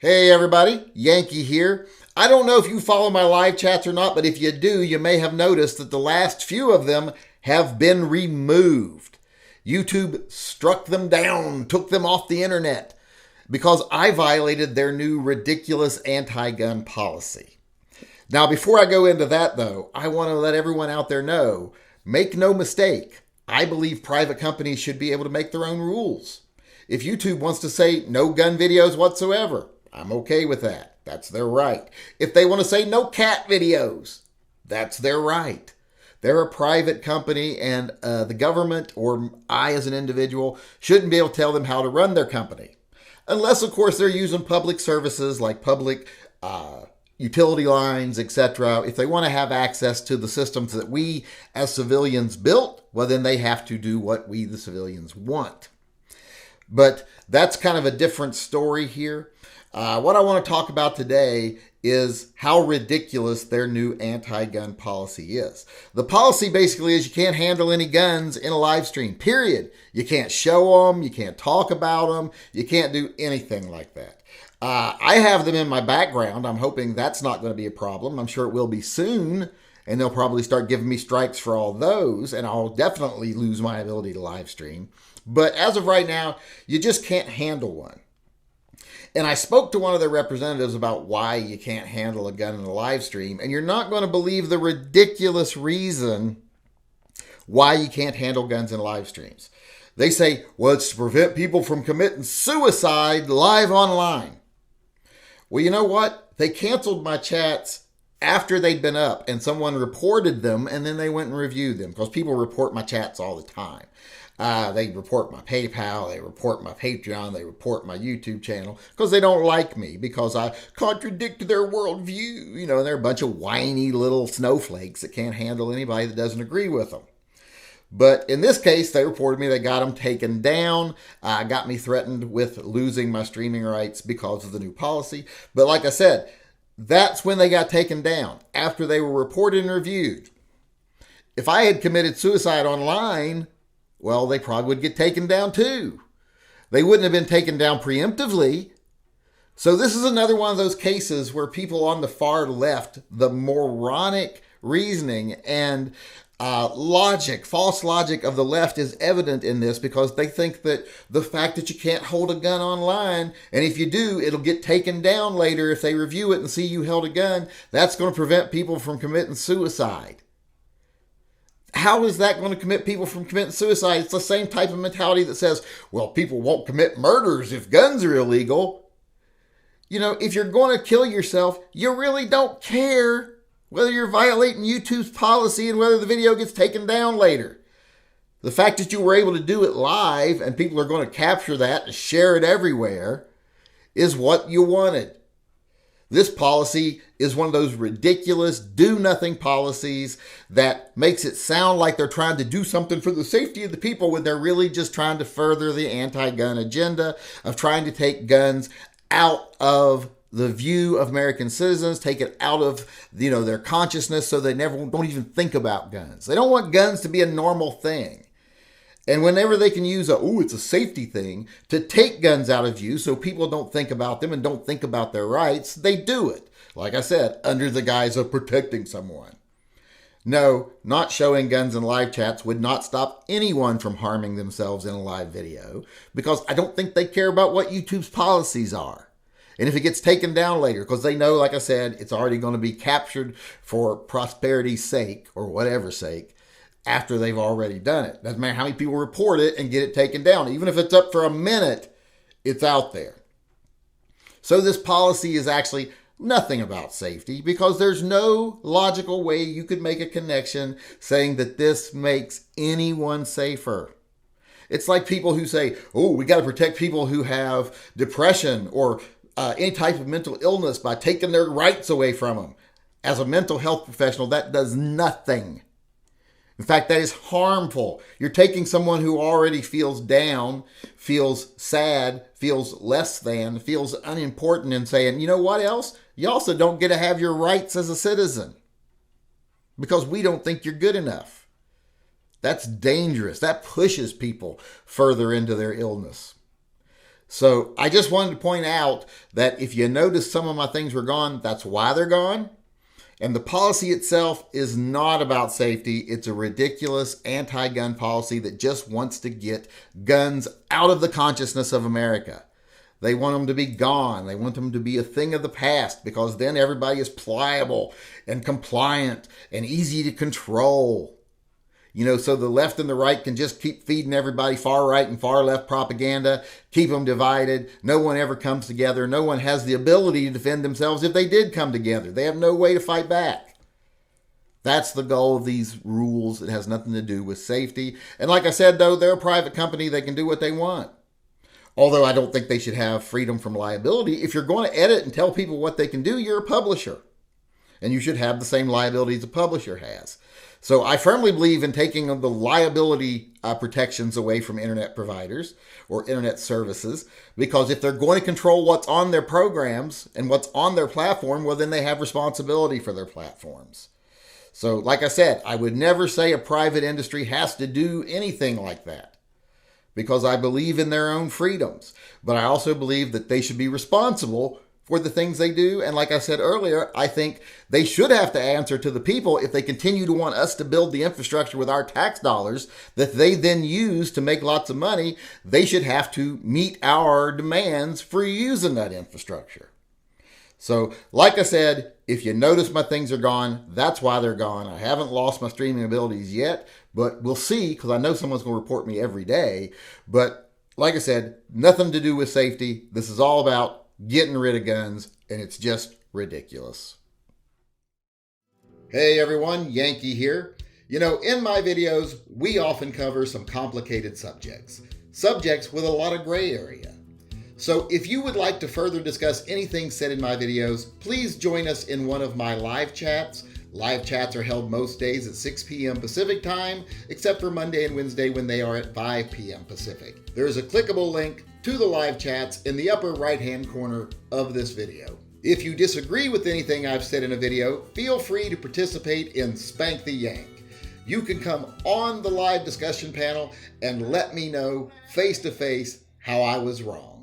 Hey everybody, Yankee here. I don't know if you follow my live chats or not, but if you do, you may have noticed that the last few of them have been removed. YouTube struck them down, took them off the internet because I violated their new ridiculous anti-gun policy. Now, before I go into that though, I want to let everyone out there know, make no mistake, I believe private companies should be able to make their own rules. If YouTube wants to say no gun videos whatsoever, I'm okay with that. That's their right. If they want to say no cat videos, that's their right. They're a private company, and the government or I as an individual shouldn't be able to tell them how to run their company. Unless, of course, they're using public services like public utility lines, etc. If they want to have access to the systems that we as civilians built, well, then they have to do what we, the civilians, want. But that's kind of a different story here. What I want to talk about today is how ridiculous their new anti-gun policy is. The policy basically is you can't handle any guns in a live stream, period. You can't show them, you can't talk about them, you can't do anything like that. I have them in my background. I'm hoping that's not going to be a problem. I'm sure it will be soon, and they'll probably start giving me strikes for all those, and I'll definitely lose my ability to live stream. But as of right now, you just can't handle one. And I spoke to one of their representatives about why you can't handle a gun in a live stream, and you're not going to believe the ridiculous reason why you can't handle guns in live streams. They say, well, it's to prevent people from committing suicide live online. Well, you know what? They canceled my chats after they'd been up, and someone reported them, and then they went and reviewed them, because people report my chats all the time. They report my PayPal, they report my Patreon, they report my YouTube channel because they don't like me because I contradict their worldview. You know, they're a bunch of whiny little snowflakes that can't handle anybody that doesn't agree with them. But in this case, they reported me, they got them taken down, got me threatened with losing my streaming rights because of the new policy. But like I said, that's when they got taken down, after they were reported and reviewed. If I had committed suicide online, well, they probably would get taken down too. They wouldn't have been taken down preemptively. So this is another one of those cases where people on the far left, the moronic reasoning and false logic of the left is evident in this, because they think that the fact that you can't hold a gun online, and if you do, it'll get taken down later if they review it and see you held a gun, that's going to prevent people from committing suicide. How is that going to commit people from committing suicide? It's the same type of mentality that says, well, people won't commit murders if guns are illegal. You know, if you're going to kill yourself, you really don't care whether you're violating YouTube's policy and whether the video gets taken down later. The fact that you were able to do it live and people are going to capture that and share it everywhere is what you wanted. This policy is one of those ridiculous do-nothing policies that makes it sound like they're trying to do something for the safety of the people when they're really just trying to further the anti-gun agenda of trying to take guns out of the view of American citizens, take it out of, their consciousness so they don't even think about guns. They don't want guns to be a normal thing. And whenever they can use it's a safety thing to take guns out of view so people don't think about them and don't think about their rights, they do it. Like I said, under the guise of protecting someone. No, not showing guns in live chats would not stop anyone from harming themselves in a live video, because I don't think they care about what YouTube's policies are. And if it gets taken down later, because they know, like I said, it's already going to be captured for prosperity's sake or whatever sake, after they've already done it. Doesn't matter how many people report it and get it taken down. Even if it's up for a minute, it's out there. So this policy is actually nothing about safety, because there's no logical way you could make a connection saying that this makes anyone safer. It's like people who say, we got to protect people who have depression or any type of mental illness by taking their rights away from them. As a mental health professional, that does nothing. In fact, that is harmful. You're taking someone who already feels down, feels sad, feels less than, feels unimportant, and saying, you know what else? You also don't get to have your rights as a citizen because we don't think you're good enough. That's dangerous. That pushes people further into their illness. So I just wanted to point out that if you notice some of my things were gone, that's why they're gone. And the policy itself is not about safety. It's a ridiculous anti-gun policy that just wants to get guns out of the consciousness of America. They want them to be gone. They want them to be a thing of the past because then everybody is pliable and compliant and easy to control. So the left and the right can just keep feeding everybody far right and far left propaganda, keep them divided. No one ever comes together. No one has the ability to defend themselves if they did come together. They have no way to fight back. That's the goal of these rules. It has nothing to do with safety. And like I said, though, they're a private company. They can do what they want. Although I don't think they should have freedom from liability. If you're going to edit and tell people what they can do, you're a publisher. And you should have the same liabilities a publisher has. So I firmly believe in taking the liability protections away from internet providers or internet services, because if they're going to control what's on their programs and what's on their platform, well, then they have responsibility for their platforms. So like I said, I would never say a private industry has to do anything like that, because I believe in their own freedoms. But I also believe that they should be responsible for the things they do. And like I said earlier, I think they should have to answer to the people if they continue to want us to build the infrastructure with our tax dollars that they then use to make lots of money. They should have to meet our demands for using that infrastructure. So like I said, if you notice my things are gone, that's why they're gone. I haven't lost my streaming abilities yet, but we'll see, because I know someone's going to report me every day. But like I said, nothing to do with safety. This is all about getting rid of guns, and it's just ridiculous. Hey everyone, Yankee here. In my videos, we often cover some complicated subjects with a lot of gray area. So if you would like to further discuss anything said in my videos, please join us in one of my live chats. Live chats are held most days at 6 p.m. Pacific time, except for Monday and Wednesday when they are at 5 p.m. Pacific. There is a clickable link to the live chats in the upper right-hand corner of this video. If you disagree with anything I've said in a video, feel free to participate in Spank the Yank. You can come on the live discussion panel and let me know face-to-face how I was wrong.